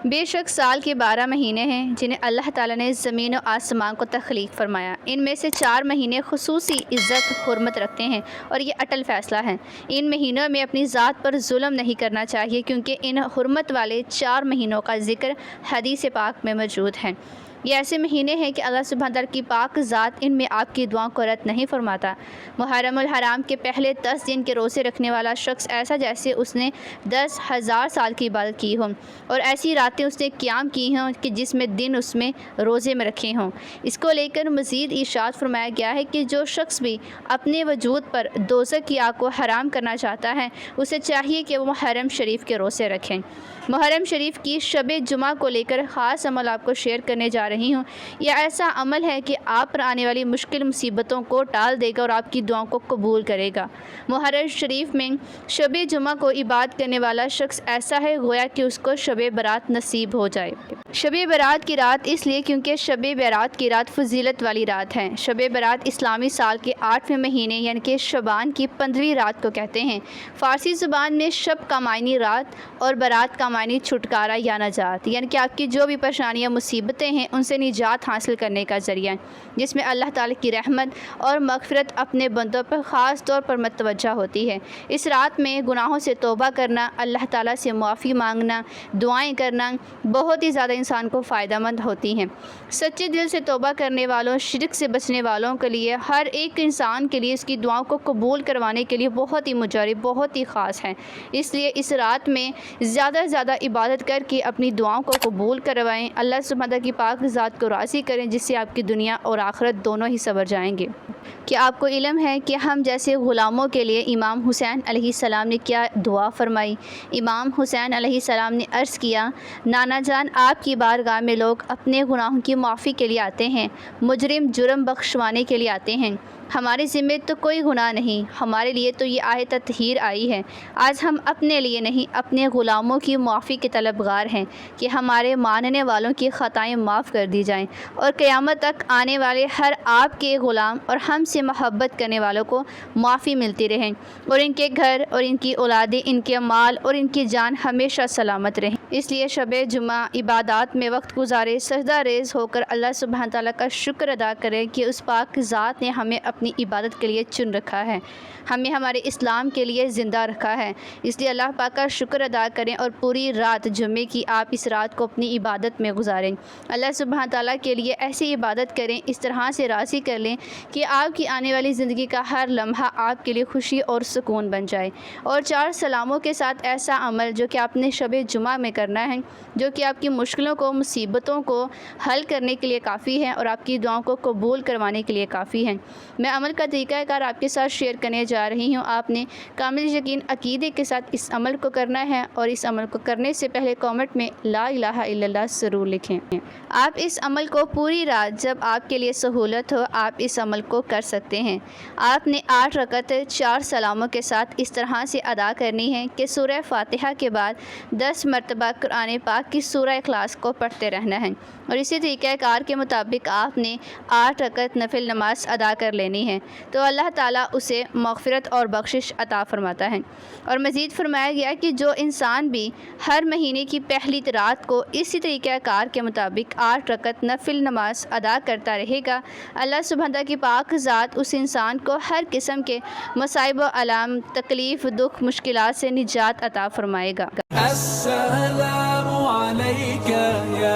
بے شک سال کے 12 مہینے ہیں جنہیں اللہ تعالیٰ نے زمین و آسمان کو تخلیق فرمایا۔ ان میں سے 4 مہینے خصوصی عزت حرمت رکھتے ہیں اور یہ اٹل فیصلہ ہے۔ ان مہینوں میں اپنی ذات پر ظلم نہیں کرنا چاہیے کیونکہ ان حرمت والے 4 مہینوں کا ذکر حدیث پاک میں موجود ہے۔ یہ ایسے مہینے ہیں کہ اللہ سبحانہ تعالیٰ کی پاک ذات ان میں آپ کی دعاؤں کو رد نہیں فرماتا۔ محرم الحرام کے پہلے 10 دن کے روزے رکھنے والا شخص ایسا جیسے اس نے 10,000 سال کی عبادت کی ہوں اور ایسی راتیں اس نے قیام کی ہوں کہ جس میں دن اس میں روزے میں رکھے ہوں۔ اس کو لے کر مزید ارشاد فرمایا گیا ہے کہ جو شخص بھی اپنے وجود پر دوزخ کی آگ کو حرام کرنا چاہتا ہے اسے چاہیے کہ وہ محرم شریف کے روزے رکھیں۔ محرم شریف کی شب جمعہ کو لے کر خاص عمل آپ کو شیئر کرنے جا رہی ہوں۔ یہ ایسا عمل ہے کہ آپ پر آنے والی مشکل مصیبتوں کو ٹال دے گا اور آپ کی دعاؤں کو قبول کرے گا۔ محرم شریف میں شب جمعہ کو عبادت کرنے والا شخص ایسا ہے گویا کہ اس کو شب برات نصیب ہو جائے۔ شب برات کی رات اس لیے کیونکہ شب برات کی رات فضیلت والی رات ہے۔ شب برات اسلامی سال کے 8ویں مہینے یعنی کہ شعبان کی 15ویں رات کو کہتے ہیں۔ فارسی زبان میں شب کا معنی رات اور برات کا معنی چھٹکارا یا نجات، یعنی کہ آپ کی جو بھی پریشانیاں مصیبتیں ہیں ان سے نجات حاصل کرنے کا ذریعہ ہے، جس میں اللہ تعالیٰ کی رحمت اور مغفرت اپنے بندوں پر خاص طور پر متوجہ ہوتی ہے۔ اس رات میں گناہوں سے توبہ کرنا، اللہ تعالیٰ سے معافی مانگنا، دعائیں کرنا بہت ہی زیادہ انسان کو فائدہ مند ہوتی ہیں۔ سچے دل سے توبہ کرنے والوں، شرک سے بچنے والوں کے لیے، ہر ایک انسان کے لیے اس کی دعاؤں کو قبول کروانے کے لیے بہت ہی مجرب، بہت ہی خاص ہے۔ اس لیے اس رات میں زیادہ سے زیادہ عبادت کر کے اپنی دعاؤں کو قبول کروائیں، اللہ سبحانہ تعالیٰ کی پاک ذات کو راضی کریں جس سے آپ کی دنیا اور آخرت دونوں ہی سنور جائیں گے۔ کیا آپ کو علم ہے کہ ہم جیسے غلاموں کے لیے امام حسین علیہ السلام نے کیا دعا فرمائی؟ امام حسین علیہ السلام نے عرض کیا، نانا جان آپ کی بارگاہ میں لوگ اپنے گناہوں کی معافی کے لیے آتے ہیں، مجرم جرم بخشوانے کے لیے آتے ہیں، ہمارے ذمے تو کوئی گناہ نہیں، ہمارے لیے تو یہ آیت تطہیر آئی ہے۔ آج ہم اپنے لیے نہیں اپنے غلاموں کی معافی کے طلبگار ہیں کہ ہمارے ماننے والوں کی خطائیں معاف کر دی جائیں اور قیامت تک آنے والے ہر آپ کے غلام اور ہم سے محبت کرنے والوں کو معافی ملتی رہیں اور ان کے گھر اور ان کی اولادیں، ان کے مال اور ان کی جان ہمیشہ سلامت رہیں۔ اس لیے شب جمعہ عبادات میں وقت گزارے، سجدہ ریز ہو کر اللہ سبحانہ تعالیٰ کا شکر ادا کریں کہ اس پاک ذات نے ہمیں اپنی عبادت کے لیے چن رکھا ہے، ہمیں ہمارے اسلام کے لیے زندہ رکھا ہے۔ اس لیے اللہ پاک کا شکر ادا کریں اور پوری رات جمعے کی آپ اس رات کو اپنی عبادت میں گزاریں۔ اللہ سبحانہ تعالیٰ کے لیے ایسی عبادت کریں، اس طرح سے راضی کر لیں کہ آپ کی آنے والی زندگی کا ہر لمحہ آپ کے لیے خوشی اور سکون بن جائے۔ اور 4 سلاموں کے ساتھ ایسا عمل جو کہ آپ نے شب جمعہ میں کرنا ہے، جو کہ آپ کی مشکلوں کو، مصیبتوں کو حل کرنے کے لیے کافی ہے اور آپ کی دعاؤں کو قبول کروانے کے لیے کافی ہے۔ میں عمل کا طریقہ کار آپ کے ساتھ شیئر کرنے جا رہی ہوں۔ آپ نے کامل یقین عقیدے کے ساتھ اس عمل کو کرنا ہے اور اس عمل کو کرنے سے پہلے کامنٹ میں لا الہ الا اللہ ضرور لکھیں۔ آپ اس عمل کو پوری رات جب آپ کے لیے سہولت ہو آپ اس عمل کو کر سکتے ہیں۔ آپ نے 8 رکعت 4 سلاموں کے ساتھ اس طرح سے ادا کرنی ہے کہ سورہ فاتحہ کے بعد 10 مرتبہ قرآن پاک کی سورہ اخلاص کو پڑھتے رہنا ہے اور اسی طریقہ کار کے مطابق آپ نے 8 رکعت نفل نماز ادا کر لینی ہے تو اللہ تعالیٰ اسے مغفرت اور بخشش عطا فرماتا ہے۔ اور مزید فرمایا گیا کہ جو انسان بھی ہر مہینے کی پہلی رات کو اسی طریقہ کار کے مطابق 8 رکعت نفل نماز ادا کرتا رہے گا، اللہ سبحانہ تعالیٰ کی پاک ذات اس انسان کو ہر قسم کے مصائب و آلام، تکلیف، دکھ، مشکلات سے نجات عطا فرمائے گا۔ السلام علیکہ یا